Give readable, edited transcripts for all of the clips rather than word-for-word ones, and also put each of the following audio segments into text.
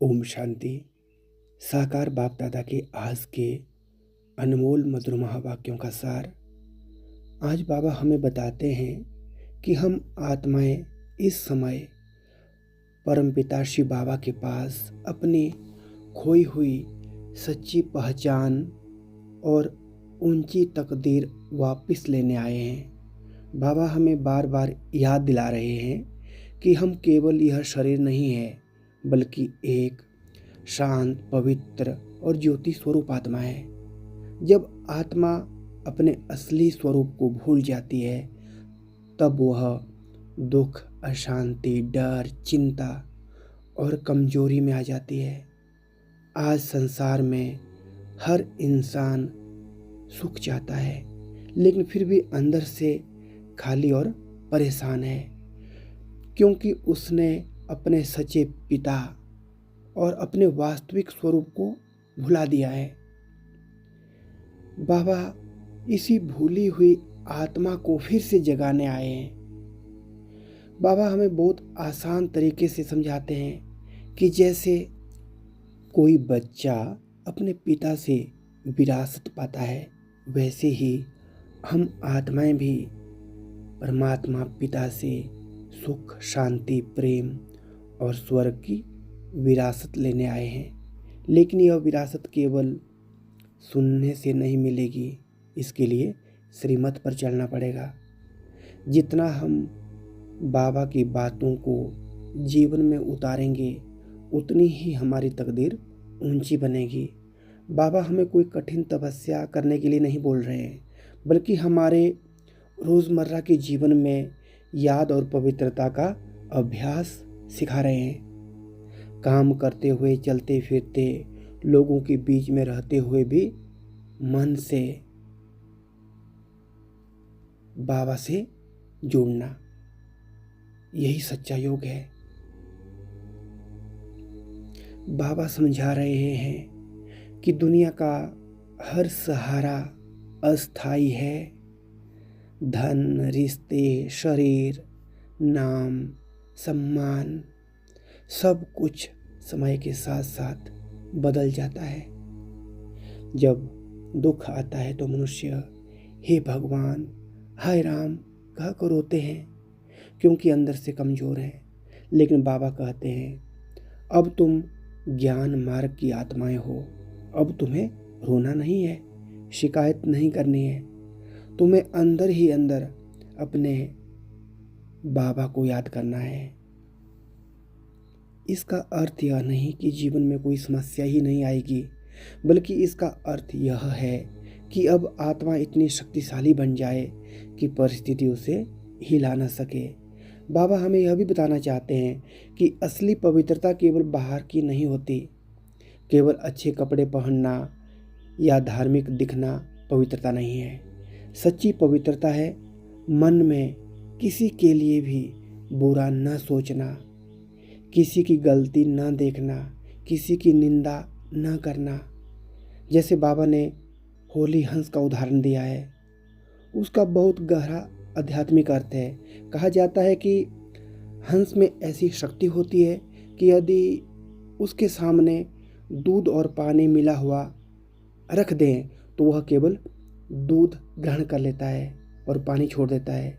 ओम शांति। साकार बाप दादा के आज के अनमोल मधुर महावाक्यों का सार। आज बाबा हमें बताते हैं कि हम आत्माएं इस समय परमपिता शिव बाबा के पास अपनी खोई हुई सच्ची पहचान और ऊंची तकदीर वापस लेने आए हैं। बाबा हमें बार बार याद दिला रहे हैं कि हम केवल यह शरीर नहीं है, बल्कि एक शांत, पवित्र और ज्योति स्वरूप आत्मा है। जब आत्मा अपने असली स्वरूप को भूल जाती है, तब वह दुख, अशांति, डर, चिंता और कमजोरी में आ जाती है। आज संसार में हर इंसान सुख चाहता है, लेकिन फिर भी अंदर से खाली और परेशान है, क्योंकि उसने अपने सच्चे पिता और अपने वास्तविक स्वरूप को भुला दिया है। बाबा इसी भूली हुई आत्मा को फिर से जगाने आए हैं। बाबा हमें बहुत आसान तरीके से समझाते हैं कि जैसे कोई बच्चा अपने पिता से विरासत पाता है, वैसे ही हम आत्माएं भी परमात्मा पिता से सुख, शांति, प्रेम और स्वर्ग की विरासत लेने आए हैं। लेकिन यह विरासत केवल सुनने से नहीं मिलेगी, इसके लिए श्रीमत पर चलना पड़ेगा। जितना हम बाबा की बातों को जीवन में उतारेंगे, उतनी ही हमारी तकदीर ऊंची बनेगी। बाबा हमें कोई कठिन तपस्या करने के लिए नहीं बोल रहे हैं, बल्कि हमारे रोज़मर्रा के जीवन में याद और पवित्रता का अभ्यास सिखा रहे हैं। काम करते हुए, चलते फिरते, लोगों के बीच में रहते हुए भी मन से बाबा से जुड़ना, यही सच्चा योग है। बाबा समझा रहे हैं कि दुनिया का हर सहारा अस्थाई है। धन, रिश्ते, शरीर, नाम, सम्मान, सब कुछ समय के साथ साथ बदल जाता है। जब दुख आता है तो मनुष्य हे भगवान, हाय राम कहकर रोते हैं, क्योंकि अंदर से कमज़ोर है। लेकिन बाबा कहते हैं, अब तुम ज्ञान मार्ग की आत्माएं हो, अब तुम्हें रोना नहीं है, शिकायत नहीं करनी है। तुम्हें अंदर ही अंदर अपने बाबा को याद करना है। इसका अर्थ यह नहीं कि जीवन में कोई समस्या ही नहीं आएगी, बल्कि इसका अर्थ यह है कि अब आत्मा इतनी शक्तिशाली बन जाए कि परिस्थिति उसे हिला न सके। बाबा हमें यह भी बताना चाहते हैं कि असली पवित्रता केवल बाहर की नहीं होती। केवल अच्छे कपड़े पहनना या धार्मिक दिखना पवित्रता नहीं है। सच्ची पवित्रता है मन में किसी के लिए भी बुरा न सोचना, किसी की गलती न देखना, किसी की निंदा न करना। जैसे बाबा ने होली हंस का उदाहरण दिया है, उसका बहुत गहरा आध्यात्मिक अर्थ है। कहा जाता है कि हंस में ऐसी शक्ति होती है कि यदि उसके सामने दूध और पानी मिला हुआ रख दें तो वह केवल दूध ग्रहण कर लेता है और पानी छोड़ देता है।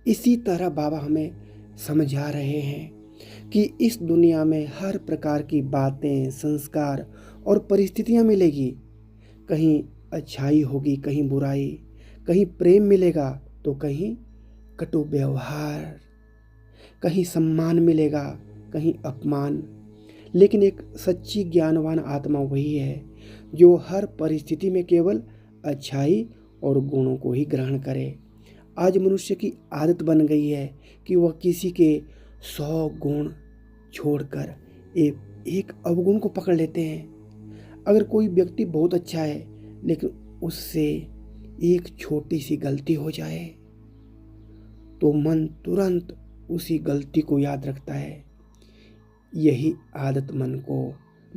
इसी तरह बाबा हमें समझा रहे हैं कि इस दुनिया में हर प्रकार की बातें, संस्कार और परिस्थितियां मिलेगी। कहीं अच्छाई होगी, कहीं बुराई, कहीं प्रेम मिलेगा तो कहीं कटु व्यवहार, कहीं सम्मान मिलेगा, कहीं अपमान। लेकिन एक सच्ची ज्ञानवान आत्मा वही है जो हर परिस्थिति में केवल अच्छाई और गुणों को ही ग्रहण करे। आज मनुष्य की आदत बन गई है कि वह किसी के 100 गुण छोड़कर एक अवगुण को पकड़ लेते हैं। अगर कोई व्यक्ति बहुत अच्छा है, लेकिन उससे एक छोटी सी गलती हो जाए तो मन तुरंत उसी गलती को याद रखता है। यही आदत मन को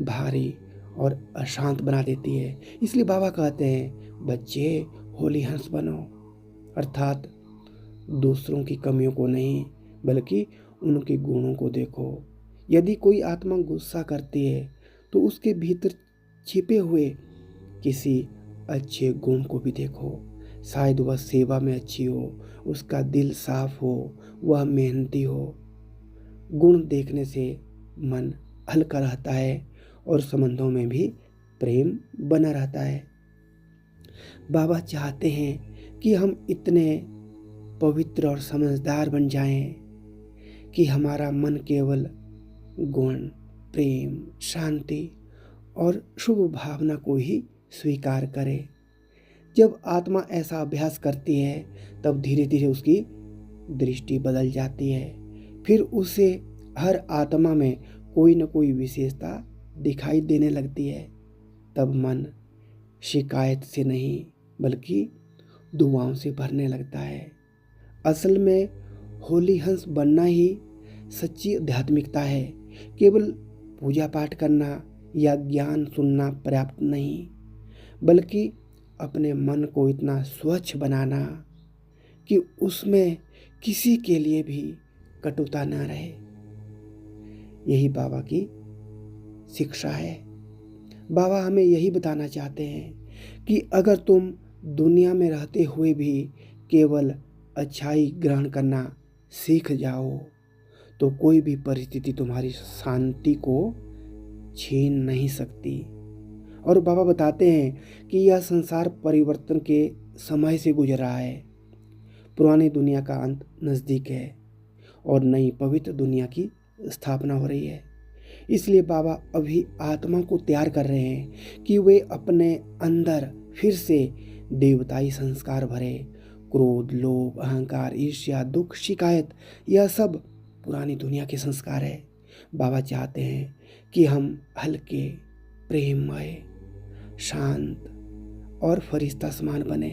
भारी और अशांत बना देती है। इसलिए बाबा कहते हैं, बच्चे होली हंस बनो, अर्थात दूसरों की कमियों को नहीं, बल्कि उनके गुणों को देखो। यदि कोई आत्मा गुस्सा करती है तो उसके भीतर छिपे हुए किसी अच्छे गुण को भी देखो। शायद वह सेवा में अच्छी हो, उसका दिल साफ हो, वह मेहनती हो। गुण देखने से मन हल्का रहता है और संबंधों में भी प्रेम बना रहता है। बाबा चाहते हैं कि हम इतने पवित्र और समझदार बन जाएं कि हमारा मन केवल गुण, प्रेम, शांति और शुभ भावना को ही स्वीकार करे। जब आत्मा ऐसा अभ्यास करती है तब धीरे धीरे उसकी दृष्टि बदल जाती है। फिर उसे हर आत्मा में कोई न कोई विशेषता दिखाई देने लगती है। तब मन शिकायत से नहीं बल्कि दुआओं से भरने लगता है। असल में होली हंस बनना ही सच्ची आध्यात्मिकता है। केवल पूजा पाठ करना या ज्ञान सुनना पर्याप्त नहीं, बल्कि अपने मन को इतना स्वच्छ बनाना कि उसमें किसी के लिए भी कटुता न रहे। यही बाबा की शिक्षा है। बाबा हमें यही बताना चाहते हैं कि अगर तुम दुनिया में रहते हुए भी केवल अच्छाई ग्रहण करना सीख जाओ तो कोई भी परिस्थिति तुम्हारी शांति को छीन नहीं सकती। और बाबा बताते हैं कि यह संसार परिवर्तन के समय से गुजर रहा है। पुरानी दुनिया का अंत नज़दीक है और नई पवित्र दुनिया की स्थापना हो रही है। इसलिए बाबा अभी आत्मा को तैयार कर रहे हैं कि वे अपने अंदर फिर से देवताई संस्कार भरे। क्रोध, लोभ, अहंकार, ईर्ष्या, दुख, शिकायत, यह सब पुरानी दुनिया के संस्कार है। बाबा चाहते हैं कि हम हल्के, प्रेममय, शांत और फरिश्ता समान बने।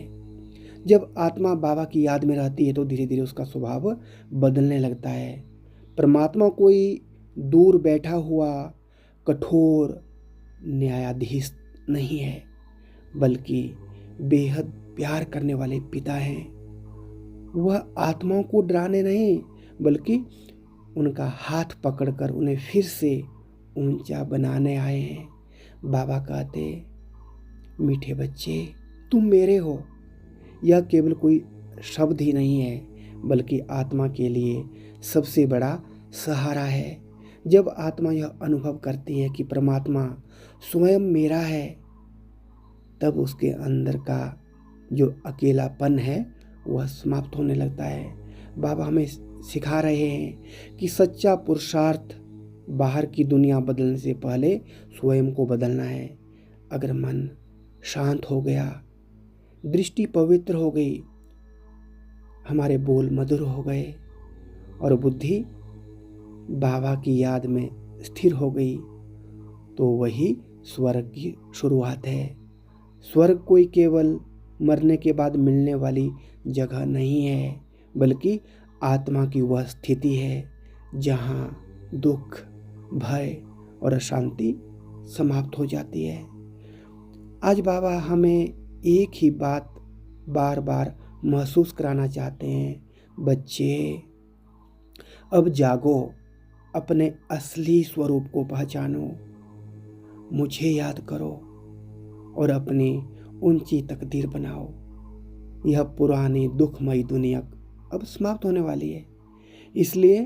जब आत्मा बाबा की याद में रहती है तो धीरे धीरे उसका स्वभाव बदलने लगता है। परमात्मा कोई दूर बैठा हुआ कठोर न्यायाधीश नहीं है, बल्कि बेहद प्यार करने वाले पिता हैं। वह आत्माओं को डराने नहीं बल्कि उनका हाथ पकड़कर उन्हें फिर से ऊंचा बनाने आए हैं। बाबा कहते, मीठे बच्चे तुम मेरे हो। यह केवल कोई शब्द ही नहीं है बल्कि आत्मा के लिए सबसे बड़ा सहारा है। जब आत्मा यह अनुभव करती है कि परमात्मा स्वयं मेरा है, तब उसके अंदर का जो अकेलापन है वह समाप्त होने लगता है। बाबा हमें सिखा रहे हैं कि सच्चा पुरुषार्थ बाहर की दुनिया बदलने से पहले स्वयं को बदलना है। अगर मन शांत हो गया, दृष्टि पवित्र हो गई, हमारे बोल मधुर हो गए और बुद्धि बाबा की याद में स्थिर हो गई, तो वही स्वर्ग की शुरुआत है। स्वर्ग कोई केवल मरने के बाद मिलने वाली जगह नहीं है, बल्कि आत्मा की वह स्थिति है जहाँ दुख, भय और अशांति समाप्त हो जाती है। आज बाबा हमें एक ही बात बार बार महसूस कराना चाहते हैं, बच्चे अब जागो, अपने असली स्वरूप को पहचानो, मुझे याद करो और अपनी ऊंची तकदीर बनाओ। यह पुरानी दुखमयी दुनिया अब समाप्त होने वाली है। इसलिए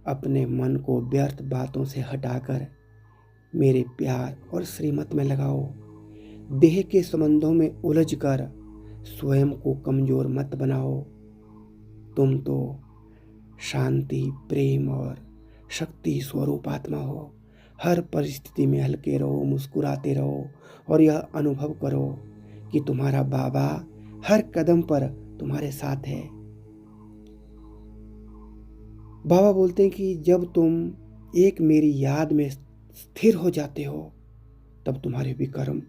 अपने मन को व्यर्थ बातों से हटाकर मेरे प्यार और श्रीमत में लगाओ। देह के संबंधों में उलझकर स्वयं को कमजोर मत बनाओ। तुम तो शांति, प्रेम और शक्ति स्वरूप आत्मा हो। हर परिस्थिति में हल्के रहो, मुस्कुराते रहो और यह अनुभव करो कि तुम्हारा बाबा हर कदम पर तुम्हारे साथ है। बाबा बोलते हैं कि जब तुम एक मेरी याद में स्थिर हो जाते हो तब तुम्हारे विकर्म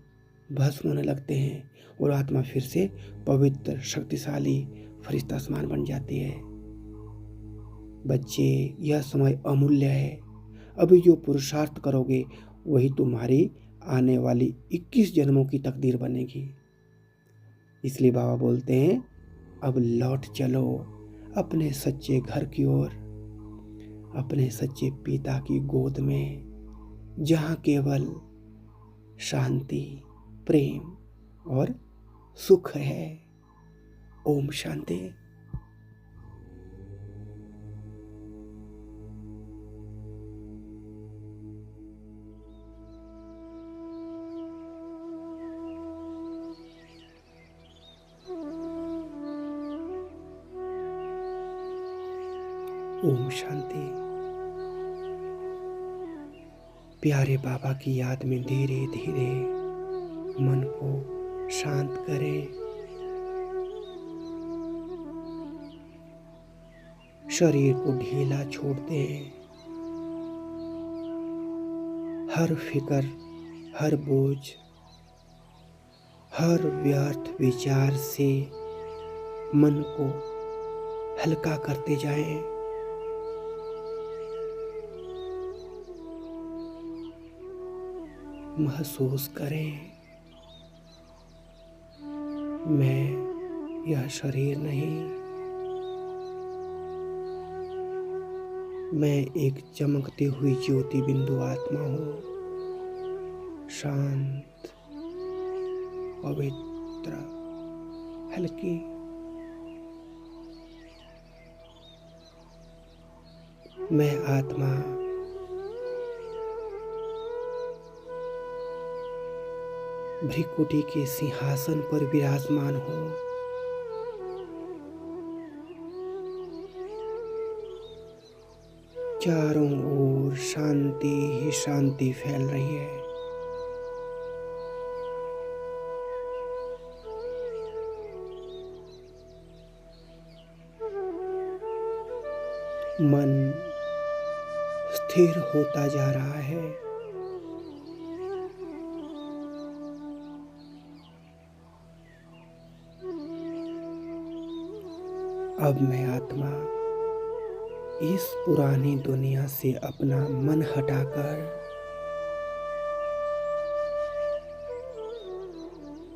भस्म होने लगते हैं और आत्मा फिर से पवित्र, शक्तिशाली फरिश्ता समान बन जाती है। बच्चे, यह समय अमूल्य है। अभी जो पुरुषार्थ करोगे वही तुम्हारी आने वाली 21 जन्मों की तकदीर बनेगी। इसलिए बाबा बोलते हैं, अब लौट चलो अपने सच्चे घर की ओर। अपने सच्चे पिता की गोद में, जहाँ केवल शांति, प्रेम और सुख है। ओम शांति। ओम शांति। प्यारे बाबा की याद में धीरे धीरे मन को शांत करें। शरीर को ढीला छोड़ दें। हर फिक्र, हर बोझ, हर व्यर्थ विचार से मन को हल्का करते जाएं। महसूस करें, मैं यह शरीर नहीं, मैं एक चमकती हुई ज्योति बिंदु आत्मा हूँ। शांत, पवित्र, हल्की। मैं आत्मा भ्रिकुटी के सिंहासन पर विराजमान हूँ। चारों ओर शांति ही शांति फैल रही है। मन स्थिर होता जा रहा है। अब मैं आत्मा इस पुरानी दुनिया से अपना मन हटाकर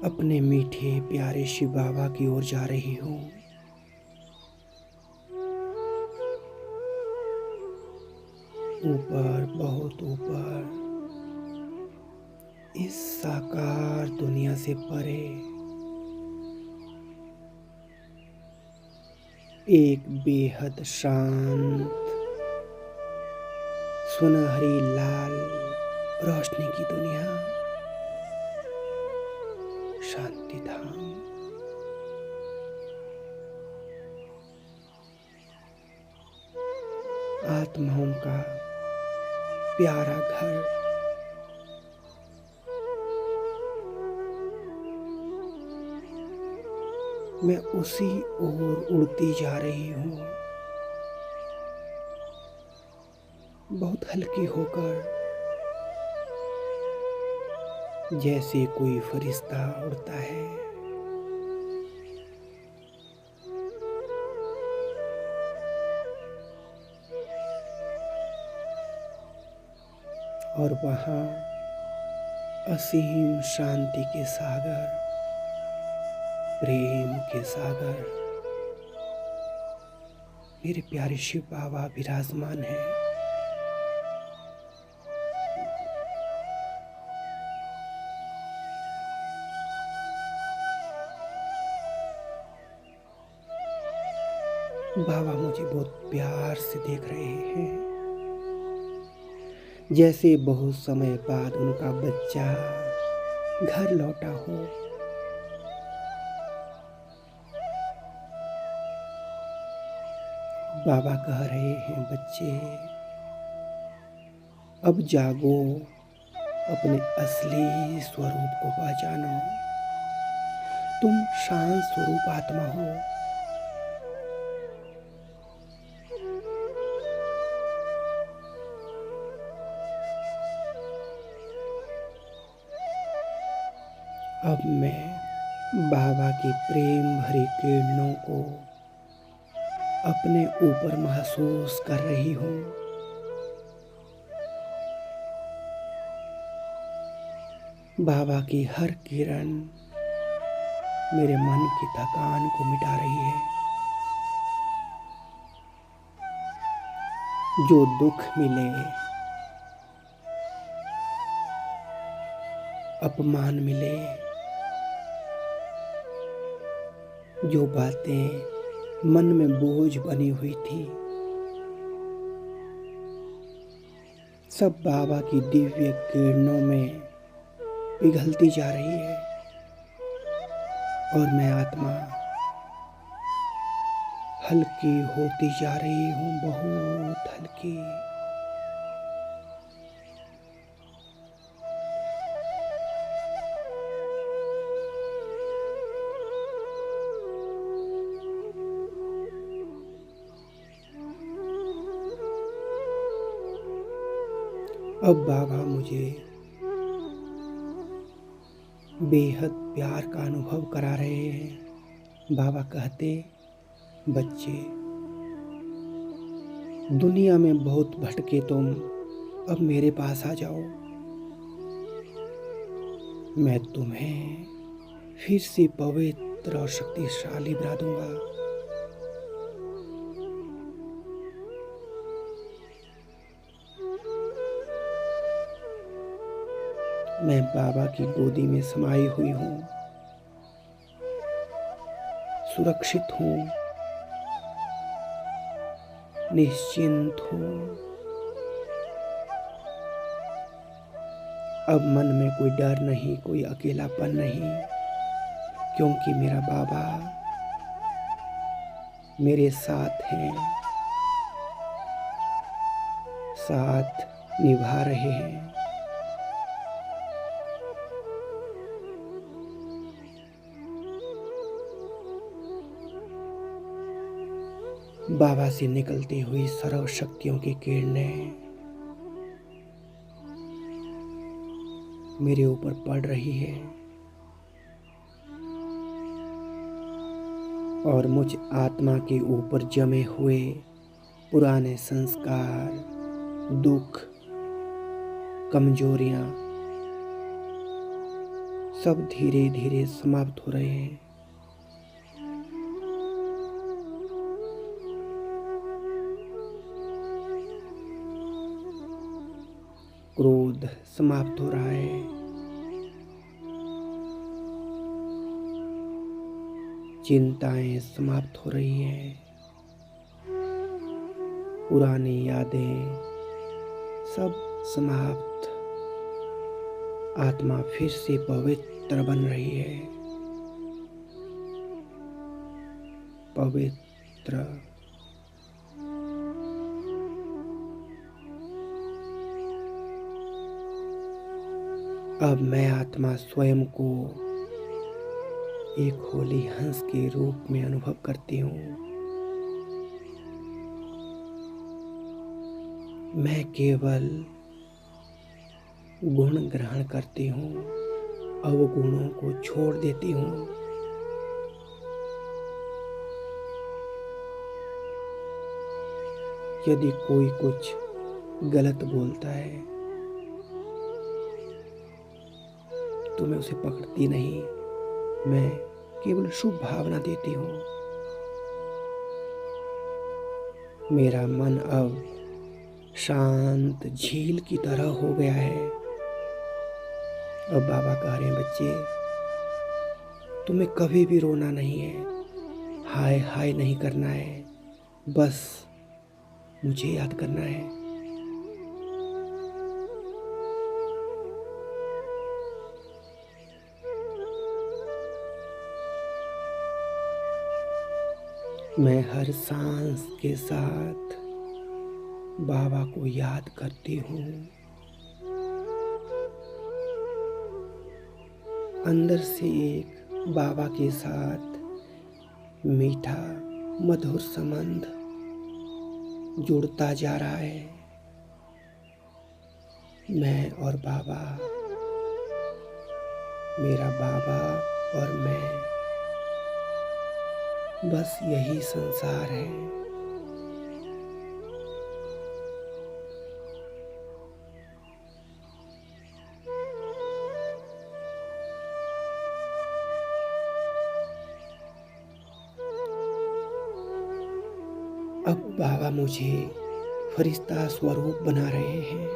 अपने मीठे प्यारे शिव बाबा की ओर जा रही हूँ। ऊपर, बहुत ऊपर, इस साकार दुनिया से परे एक बेहद शांत, सुनहरी लाल रोशनी की दुनिया, शांति धाम। आत्माओं का प्यारा घर। मैं उसी ओर उड़ती जा रही हूँ, बहुत हल्की होकर, जैसे कोई फरिश्ता उड़ता है। और वहाँ असीम शांति के सागर, प्रेम के सागर, मेरे प्यारे शिव बाबा विराजमान हैं। बाबा मुझे बहुत प्यार से देख रहे हैं, जैसे बहुत समय बाद उनका बच्चा घर लौटा हो। बाबा कह रहे हैं, बच्चे अब जागो, अपने असली स्वरूप को पहचानो। तुम शांत स्वरूप आत्मा हो। अब मैं बाबा की प्रेम भरी किरणों को अपने ऊपर महसूस कर रही हूँ। बाबा की हर किरण मेरे मन की थकान को मिटा रही है। जो दुख मिले, अपमान मिले, जो बातें मन में बोझ बनी हुई थी, सब बाबा की दिव्य किरणों में पिघलती जा रही है और मैं आत्मा हल्की होती जा रही हूँ, बहुत हल्की। अब बाबा मुझे बेहद प्यार का अनुभव करा रहे हैं। बाबा कहते, बच्चे, दुनिया में बहुत भटके तुम, अब मेरे पास आ जाओ, मैं तुम्हें फिर से पवित्र और शक्तिशाली बना दूंगा। मैं बाबा की गोदी में समाई हुई हूँ, सुरक्षित हूँ, निश्चिंत हूँ। अब मन में कोई डर नहीं, कोई अकेलापन नहीं, क्योंकि मेरा बाबा मेरे साथ हैं, साथ निभा रहे हैं। बाबा से निकलती हुई सर्व शक्तियों की किरणें मेरे ऊपर पड़ रही है और मुझ आत्मा के ऊपर जमे हुए पुराने संस्कार, दुख, कमजोरियां सब धीरे धीरे समाप्त हो रहे हैं। क्रोध समाप्त हो रहा है, चिंताएं समाप्त हो रही हैं, पुरानी यादें सब समाप्त, आत्मा फिर से पवित्र बन रही है, पवित्र। अब मैं आत्मा स्वयं को एक होली हंस के रूप में अनुभव करती हूँ। मैं केवल गुण ग्रहण करती हूँ, अवगुणों को छोड़ देती हूँ। यदि कोई कुछ गलत बोलता है तो मैं उसे पकड़ती नहीं, मैं केवल शुभ भावना देती हूँ। मेरा मन अब शांत झील की तरह हो गया है। अब बाबा कह रहे हैं, बच्चे, तुम्हें कभी भी रोना नहीं है, हाय हाय नहीं करना है, बस मुझे याद करना है। मैं हर सांस के साथ बाबा को याद करती हूँ। अंदर से एक बाबा के साथ मीठा मधुर संबंध जुड़ता जा रहा है। मैं और बाबा, मेरा बाबा और मैं, बस यही संसार है। अब बाबा मुझे फरिश्ता स्वरूप बना रहे हैं।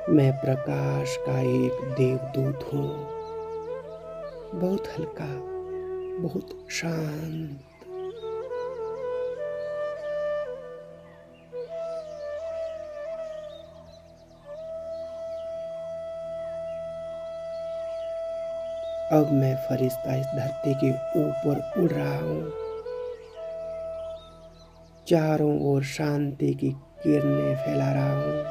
मैं प्रकाश का एक देवदूत हूँ, बहुत हल्का, बहुत शांत। अब मैं फरिश्ता इस धरती के ऊपर उड़ रहा हूँ, चारों ओर शांति की किरणें फैला रहा हूँ।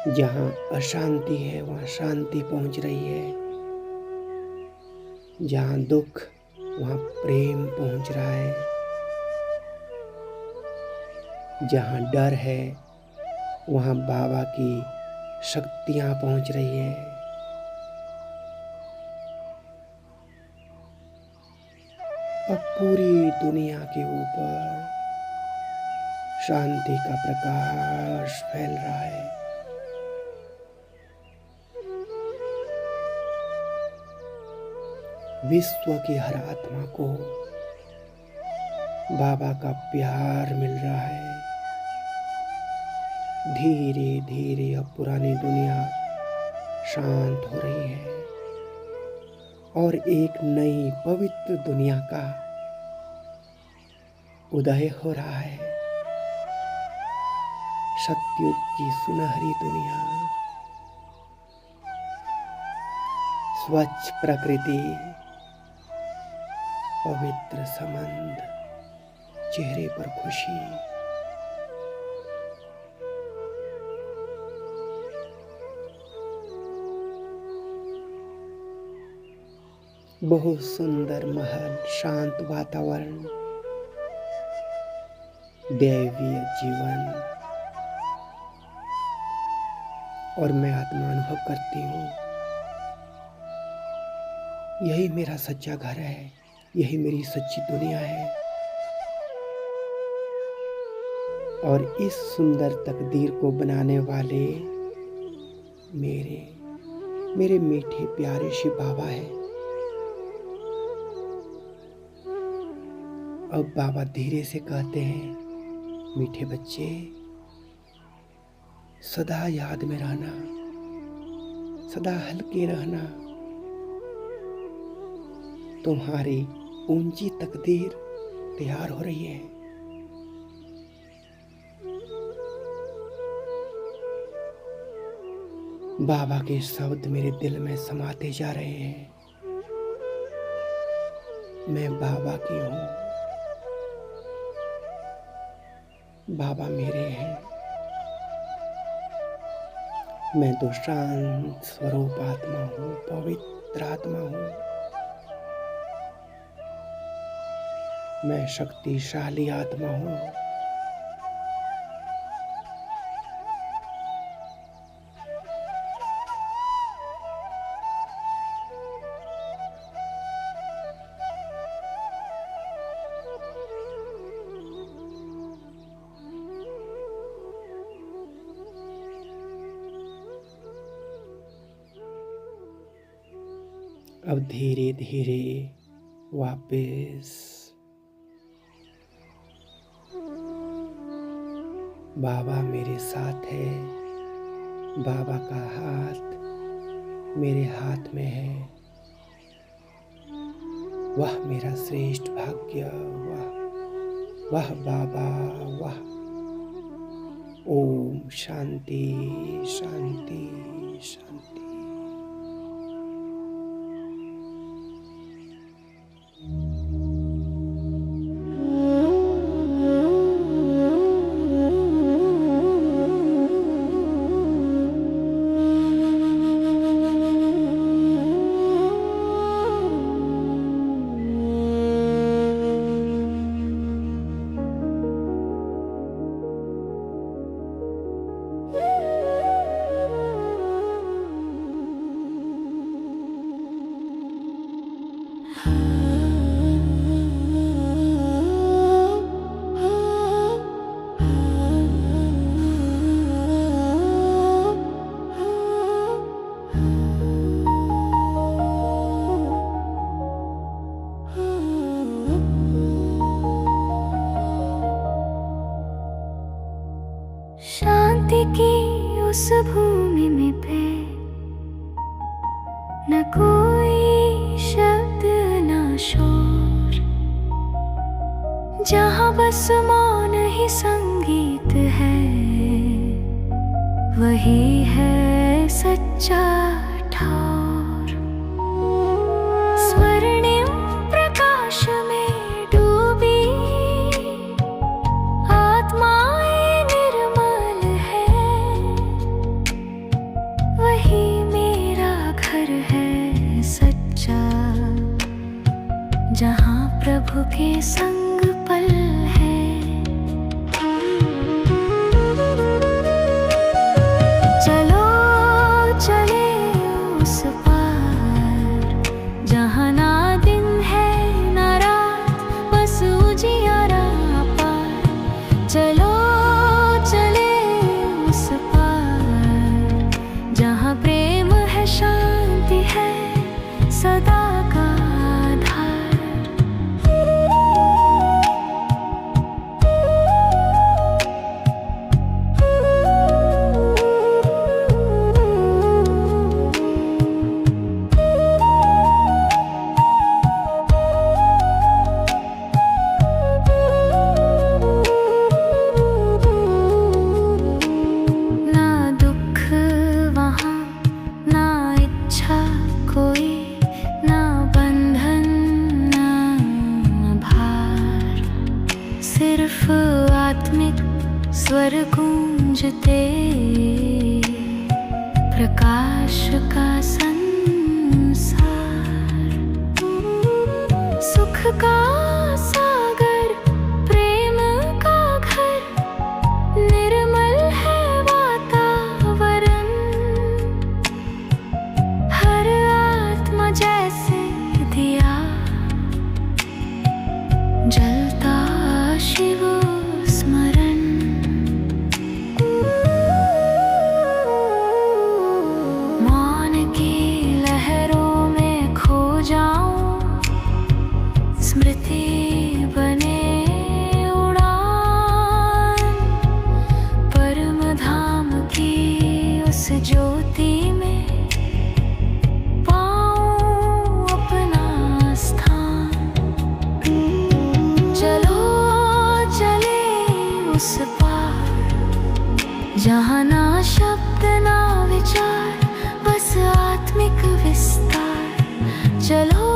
जहाँ अशांति है वहाँ शांति पहुँच रही है, जहाँ दुख वहाँ प्रेम पहुँच रहा है, जहाँ डर है वहाँ बाबा की शक्तियाँ पहुँच रही है। अब पूरी दुनिया के ऊपर शांति का प्रकाश फैल रहा है। विश्व की हर आत्मा को बाबा का प्यार मिल रहा है। धीरे धीरे अब पुरानी दुनिया शांत हो रही है और एक नई पवित्र दुनिया का उदय हो रहा है। सतयुग की सुनहरी दुनिया, स्वच्छ प्रकृति, पवित्र संबंध, चेहरे पर खुशी। बहुत सुंदर महल, शांत वातावरण, दैवीय जीवन, और मैं आत्मा अनुभव करती हूँ यही मेरा सच्चा घर है, यही मेरी सच्ची दुनिया है। और इस सुंदर तकदीर को बनाने वाले मेरे मीठे प्यारे शिव बाबा है। अब बाबा धीरे से कहते हैं, मीठे बच्चे, सदा याद में रहना, सदा हल्के रहना। तुम्हारी ऊंची तकदीर तैयार हो रही है। बाबा के शब्द मेरे दिल में समाते जा रहे हैं। मैं बाबा की हूँ, बाबा मेरे हैं। मैं तो शांत स्वरूप आत्मा हूँ, पवित्र आत्मा हूँ। मैं शक्तिशाली आत्मा हूँ। अब धीरे धीरे वापस बाबा मेरे साथ है। बाबा का हाथ मेरे हाथ में है। वाह मेरा श्रेष्ठ भाग्य, वाह वाह बाबा, वाह। ओम शांति शांति शांति। शांति की उस भूमि में पे न कोई शब्द न शोर, जहाँ बस मौन ही संगीत है, वही है सच्चा ठार। स्वर्णिम प्रकाश में डूबी आत्माएं निर्मल है, वही मेरा घर है सच्चा, जहाँ प्रभु के संग पल है। चलो चले उस पार, जहाँ ना दिन है ना रात, बस उजियारा पार। चलो चले उस पार, जहाँ प्रेम है शांति है सदा का आधार। सिर्फ आत्मिक स्वर गूंजते, प्रकाश का संसार। सुख का सागर, प्रेम का घर, निर्मल है वातावरण। हर आत्मा जैसे दिया जलता शिव स्मरण। मौन की लहरों में खो जाऊं, स्मृति बने उड़ान। परम धाम की उस ज्योति में पाऊं अपना स्थान। चलो उस पार, जहाँ ना शब्द ना विचार, बस आत्मिक विस्तार। चलो